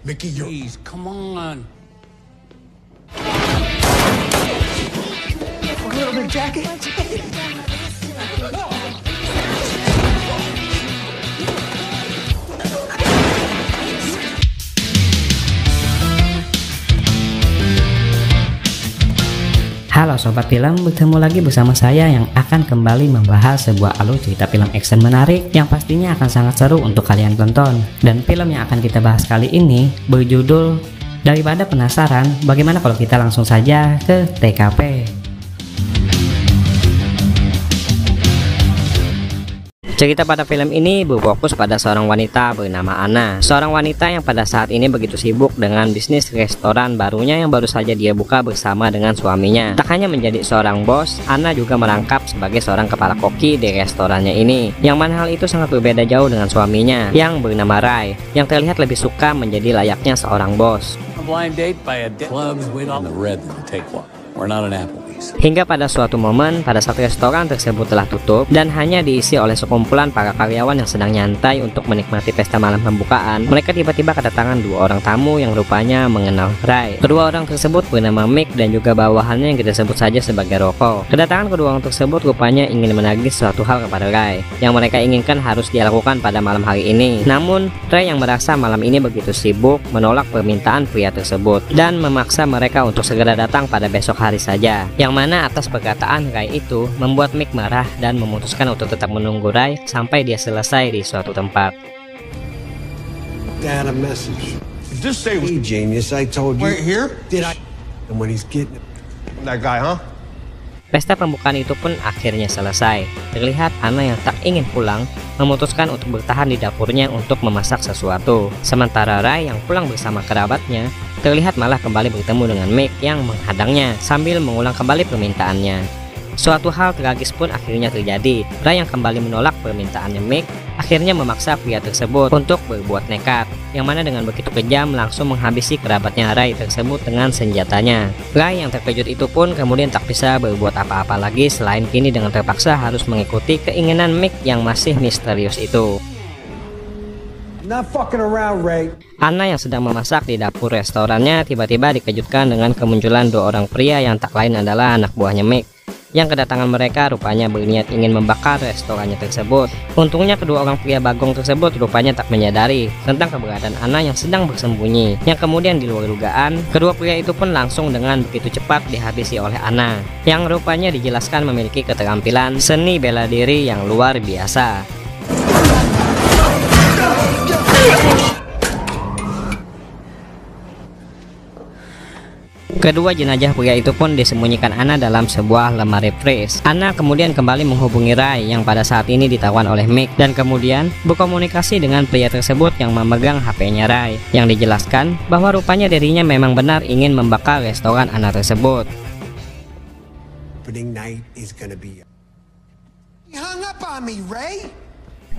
Mickey, please, come on. A little bit jacket. Halo Sobat Film, bertemu lagi bersama saya yang akan kembali membahas sebuah alur cerita film action menarik yang pastinya akan sangat seru untuk kalian tonton. Dan film yang akan kita bahas kali ini berjudul Daripada Penasaran, bagaimana kalau kita langsung saja ke TKP. Cerita pada film ini berfokus pada seorang wanita bernama Anna. Seorang wanita yang pada saat ini begitu sibuk dengan bisnis restoran barunya yang baru saja dia buka bersama dengan suaminya. Tak hanya menjadi seorang bos, Anna juga merangkap sebagai seorang kepala koki di restorannya ini. Yang mana hal itu sangat berbeda jauh dengan suaminya yang bernama Ray, yang terlihat lebih suka menjadi layaknya seorang bos. Hingga pada suatu momen, pada saat restoran tersebut telah tutup dan hanya diisi oleh sekumpulan para karyawan yang sedang nyantai untuk menikmati pesta malam pembukaan, mereka tiba-tiba kedatangan dua orang tamu yang rupanya mengenal Ray. Kedua orang tersebut bernama Mick dan juga bawahannya yang kita sebut saja sebagai Rocco. Kedatangan kedua orang tersebut rupanya ingin menagih suatu hal kepada Ray yang mereka inginkan harus dilakukan pada malam hari ini. Namun, Ray yang merasa malam ini begitu sibuk menolak permintaan pria tersebut dan memaksa mereka untuk segera datang pada besok hari saja. Yang mana atas perkataan Ray itu membuat Mick marah dan memutuskan untuk tetap menunggu Ray sampai dia selesai di suatu tempat. Dad, a message. Just say, hey, genius, I told you. Wait, here? Did I? And when he's getting That guy, huh? Pesta pembukaan itu pun akhirnya selesai. Terlihat Anna yang tak ingin pulang memutuskan untuk bertahan di dapurnya untuk memasak sesuatu. Sementara Ray yang pulang bersama kerabatnya terlihat malah kembali bertemu dengan Mick yang menghadangnya sambil mengulang kembali permintaannya. Suatu hal tragis pun akhirnya terjadi. Ray yang kembali menolak permintaannya Mick akhirnya memaksa pria tersebut untuk berbuat nekat, yang mana dengan begitu kejam langsung menghabisi kerabatnya Ray tersebut dengan senjatanya. Ray yang terkejut itu pun kemudian tak bisa berbuat apa-apa lagi selain kini dengan terpaksa harus mengikuti keinginan Mick yang masih misterius itu. not fucking around, Ray. Anna yang sedang memasak di dapur restorannya tiba-tiba dikejutkan dengan kemunculan dua orang pria yang tak lain adalah anak buahnya Mick. Yang kedatangan mereka rupanya berniat ingin membakar restorannya tersebut. Untungnya kedua orang pria bagong tersebut rupanya tak menyadari tentang keberadaan Anna yang sedang bersembunyi. Yang kemudian di luar dugaan, kedua pria itu pun langsung dengan begitu cepat dihabisi oleh Anna, yang rupanya dijelaskan memiliki keterampilan seni bela diri yang luar biasa. Kedua jenazah pria itu pun disembunyikan Anna dalam sebuah lemari fris. Anna kemudian kembali menghubungi Ray yang pada saat ini ditawan oleh Mick dan kemudian berkomunikasi dengan pria tersebut yang memegang HP-nya Ray, yang dijelaskan bahwa rupanya dirinya memang benar ingin membakar restoran Anna tersebut.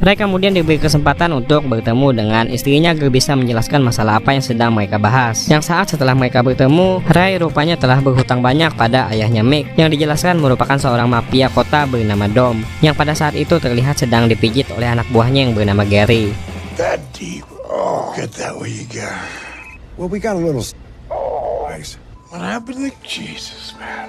Ray kemudian diberi kesempatan untuk bertemu dengan istrinya agar bisa menjelaskan masalah apa yang sedang mereka bahas. Yang saat setelah mereka bertemu, Ray rupanya telah berhutang banyak pada ayahnya Mick, yang dijelaskan merupakan seorang mafia kota bernama Dom, yang pada saat itu terlihat sedang dipijit oleh anak buahnya yang bernama Gary. That deep. Oh, get that way you go. Well, we got a little. Oh, what happened to Jesus, man?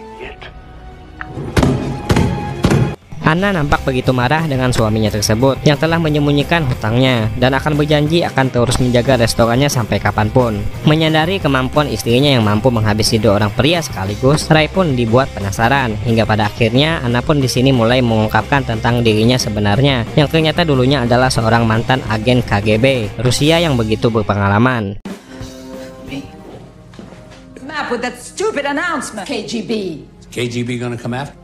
Anna nampak begitu marah dengan suaminya tersebut yang telah menyembunyikan hutangnya dan akan berjanji akan terus menjaga restorannya sampai kapanpun. Menyadari kemampuan istrinya yang mampu menghabisi dua orang pria sekaligus, Ray pun dibuat penasaran hingga pada akhirnya Anna pun di sini mulai mengungkapkan tentang dirinya sebenarnya, yang ternyata dulunya adalah seorang mantan agen KGB Rusia yang begitu berpengalaman. With that stupid announcement, KGB. KGB gonna come after?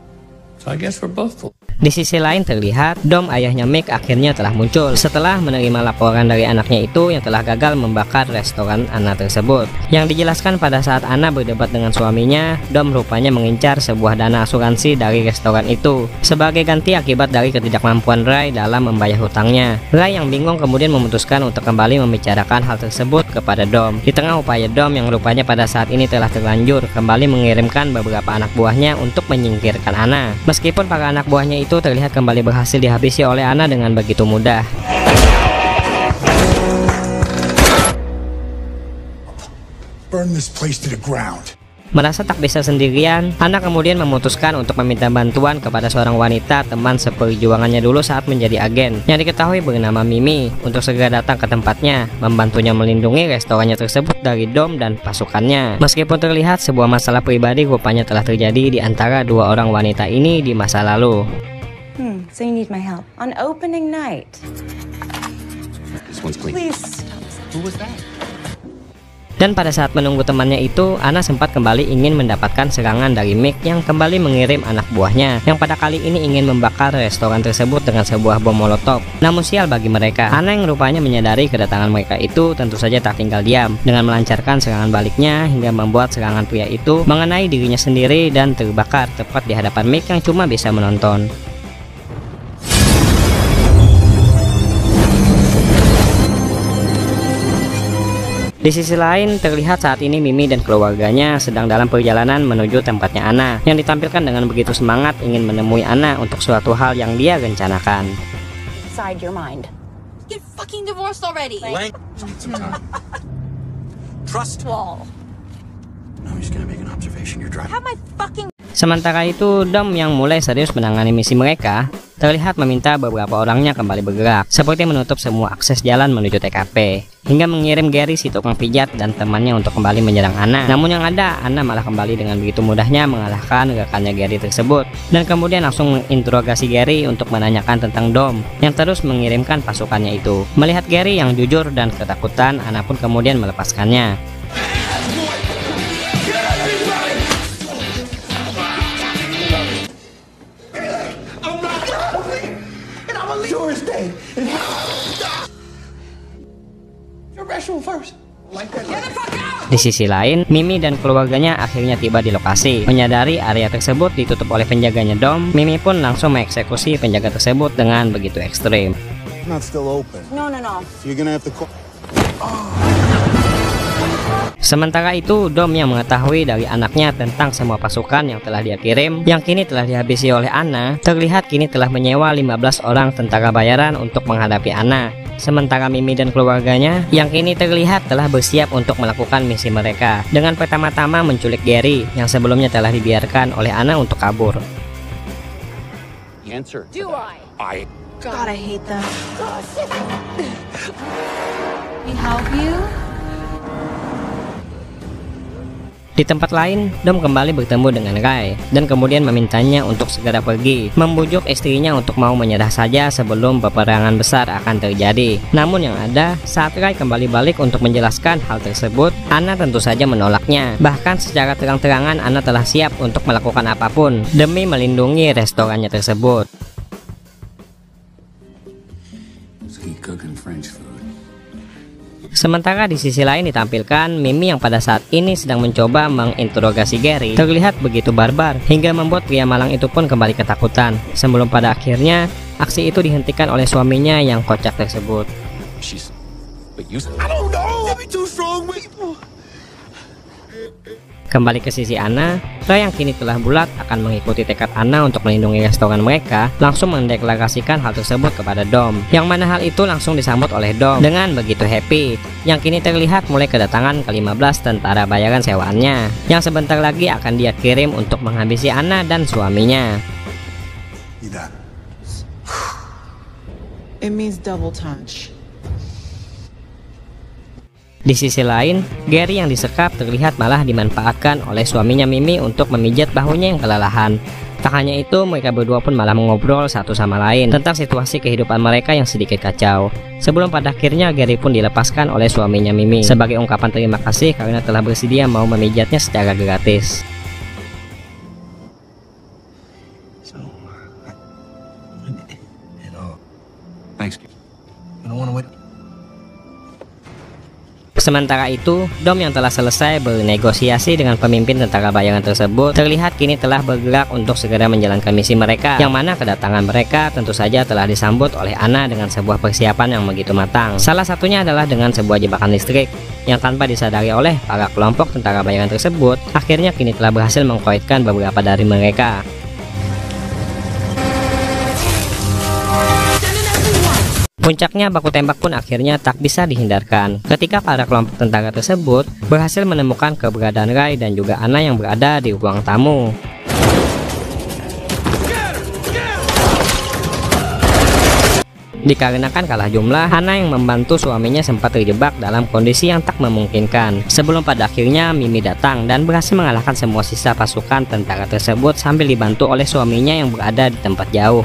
So I guess we're both full. Di sisi lain terlihat Dom ayahnya Mick akhirnya telah muncul setelah menerima laporan dari anaknya itu yang telah gagal membakar restoran Anna tersebut. Yang dijelaskan pada saat Anna berdebat dengan suaminya, Dom rupanya mengincar sebuah dana asuransi dari restoran itu sebagai ganti akibat dari ketidakmampuan Ray dalam membayar hutangnya. Ray yang bingung kemudian memutuskan untuk kembali membicarakan hal tersebut kepada Dom. Di tengah upaya Dom yang rupanya pada saat ini telah terlanjur kembali mengirimkan beberapa anak buahnya untuk menyingkirkan Anna. Meskipun para anak buahnya itu terlihat kembali berhasil dihabisi oleh Anna dengan begitu mudah. Burn this place to the ground. Merasa tak bisa sendirian, Anna kemudian memutuskan untuk meminta bantuan kepada seorang wanita teman seperjuangannya dulu saat menjadi agen yang diketahui bernama Mimi untuk segera datang ke tempatnya, membantunya melindungi restorannya tersebut dari Dom dan pasukannya. Meskipun terlihat sebuah masalah pribadi rupanya telah terjadi di antara dua orang wanita ini di masa lalu. So you need my help on opening night. This one's clean. Please. Who was that? Dan pada saat menunggu temannya itu, Anna sempat kembali ingin mendapatkan serangan dari Mick yang kembali mengirim anak buahnya yang pada kali ini ingin membakar restoran tersebut dengan sebuah bom molotov. Namun sial bagi mereka, Anna yang rupanya menyadari kedatangan mereka itu tentu saja tak tinggal diam dengan melancarkan serangan baliknya hingga membuat serangan pria itu mengenai dirinya sendiri dan terbakar tepat di hadapan Mick yang cuma bisa menonton. Di sisi lain, terlihat saat ini Mimi dan keluarganya sedang dalam perjalanan menuju tempatnya Anna yang ditampilkan dengan begitu semangat ingin menemui Anna untuk suatu hal yang dia rencanakan. Decide your mind. Get fucking divorced already. Trust. Wall. No, he's gonna make an observation. You're driving. Have my fucking. Sementara itu, Dom yang mulai serius menangani misi mereka terlihat meminta beberapa orangnya kembali bergerak, seperti menutup semua akses jalan menuju TKP, hingga mengirim Gary si tukang pijat dan temannya untuk kembali menyerang Anna. Namun yang ada, Anna malah kembali dengan begitu mudahnya mengalahkan rekannya Gary tersebut, dan kemudian langsung menginterogasi Gary untuk menanyakan tentang Dom yang terus mengirimkan pasukannya itu. Melihat Gary yang jujur dan ketakutan, Anna pun kemudian melepaskannya. Di sisi lain, Mimi dan keluarganya akhirnya tiba di lokasi. Menyadari area tersebut ditutup oleh penjaganya Dom, Mimi pun langsung mengeksekusi penjaga tersebut dengan begitu ekstrim. Not still open. No. You're gonna have to call. Sementara itu, Dom yang mengetahui dari anaknya tentang semua pasukan yang telah dia kirim, yang kini telah dihabisi oleh Anna, terlihat kini telah menyewa 15 orang tentara bayaran untuk menghadapi Anna. Sementara Mimi dan keluarganya yang kini terlihat telah bersiap untuk melakukan misi mereka dengan pertama-tama menculik Gary yang sebelumnya telah dibiarkan oleh Anna untuk kabur. The answer. Do I? God, I hate them. We help you? Di tempat lain, Dom kembali bertemu dengan Ray dan kemudian memintanya untuk segera pergi, membujuk istrinya untuk mau menyerah saja sebelum peperangan besar akan terjadi. Namun yang ada, saat Ray kembali balik untuk menjelaskan hal tersebut, Anna tentu saja menolaknya. Bahkan secara terang-terangan Anna telah siap untuk melakukan apapun demi melindungi restorannya tersebut. Cooking French food. Sementara di sisi lain ditampilkan Mimi yang pada saat ini sedang mencoba menginterogasi Gary terlihat begitu barbar hingga membuat pria malang itu pun kembali ketakutan sebelum pada akhirnya aksi itu dihentikan oleh suaminya yang kocak tersebut. I don't know. Be too strong, people. Kembali ke sisi Anna, Ray yang kini telah bulat akan mengikuti tekad Anna untuk melindungi restoran mereka, langsung mendeklarasikan hal tersebut kepada Dom, yang mana hal itu langsung disambut oleh Dom dengan begitu happy, yang kini terlihat mulai kedatangan ke-15 tentara bayaran sewaannya, yang sebentar lagi akan dia kirim untuk menghabisi Anna dan suaminya. It means double touch. Di sisi lain, Gary yang disekap terlihat malah dimanfaatkan oleh suaminya Mimi untuk memijat bahunya yang kelelahan. Tak hanya itu, mereka berdua pun malah mengobrol satu sama lain tentang situasi kehidupan mereka yang sedikit kacau. Sebelum pada akhirnya Gary pun dilepaskan oleh suaminya Mimi sebagai ungkapan terima kasih karena telah bersedia mau memijatnya secara gratis. Thanks. I don't wanna wait. Sementara itu, Dom yang telah selesai bernegosiasi dengan pemimpin tentara bayaran tersebut terlihat kini telah bergerak untuk segera menjalankan misi mereka, yang mana kedatangan mereka tentu saja telah disambut oleh Anna dengan sebuah persiapan yang begitu matang. Salah satunya adalah dengan sebuah jebakan listrik yang tanpa disadari oleh para kelompok tentara bayaran tersebut akhirnya kini telah berhasil mengkoitkan beberapa dari mereka. Puncaknya baku tembak pun akhirnya tak bisa dihindarkan ketika para kelompok tentara tersebut berhasil menemukan keberadaan Ray dan juga Anna yang berada di ruang tamu. Dikarenakan kalah jumlah, Anna yang membantu suaminya sempat terjebak dalam kondisi yang tak memungkinkan. Sebelum pada akhirnya Mimi datang dan berhasil mengalahkan semua sisa pasukan tentara tersebut sambil dibantu oleh suaminya yang berada di tempat jauh.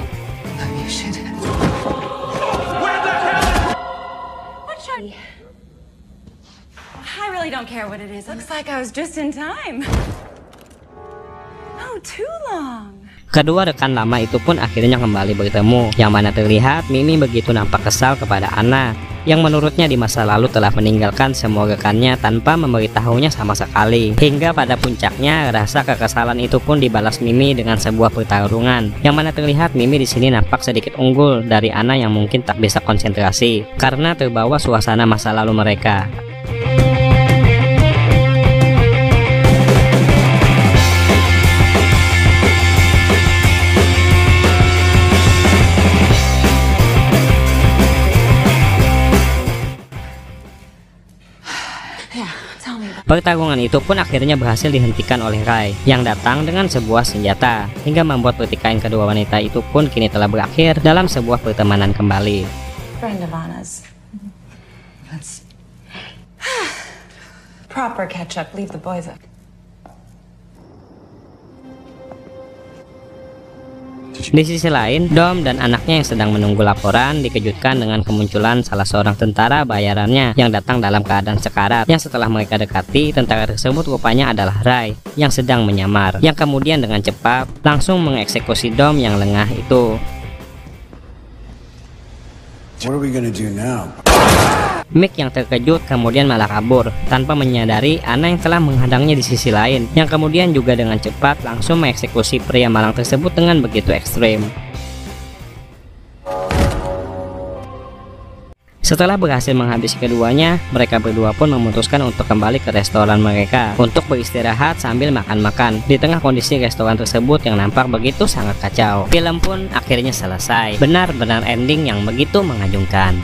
I really don't care what it is. Looks like I was just in time. Oh, too long. Kedua rekan lama itu pun akhirnya kembali bertemu, yang mana terlihat Mimi begitu nampak kesal kepada Anna, yang menurutnya di masa lalu telah meninggalkan semua rekannya tanpa memberitahunya sama sekali. Hingga pada puncaknya, rasa kekesalan itu pun dibalas Mimi dengan sebuah pertarungan, yang mana terlihat Mimi di sini nampak sedikit unggul dari Anna yang mungkin tak bisa konsentrasi karena terbawa suasana masa lalu mereka. Pertarungan itu pun akhirnya berhasil dihentikan oleh Ray yang datang dengan sebuah senjata, hingga membuat pertikaian kedua wanita itu pun kini telah berakhir dalam sebuah pertemanan kembali. Friend of Anna's. That's proper catch up. Leave the boys up. Di sisi lain, Dom dan anaknya yang sedang menunggu laporan dikejutkan dengan kemunculan salah seorang tentara bayarannya yang datang dalam keadaan sekarat, yang setelah mereka dekati, tentara tersebut rupanya adalah Ray yang sedang menyamar, yang kemudian dengan cepat langsung mengeksekusi Dom yang lengah itu. What are we gonna do now? Mick yang terkejut kemudian malah kabur tanpa menyadari Anna yang telah menghadangnya di sisi lain, yang kemudian juga dengan cepat langsung mengeksekusi pria malang tersebut dengan begitu ekstrim. Setelah berhasil menghabisi keduanya, mereka berdua pun memutuskan untuk kembali ke restoran mereka untuk beristirahat sambil makan-makan di tengah kondisi restoran tersebut yang nampak begitu sangat kacau. Film pun akhirnya selesai, benar-benar ending yang begitu mengagumkan.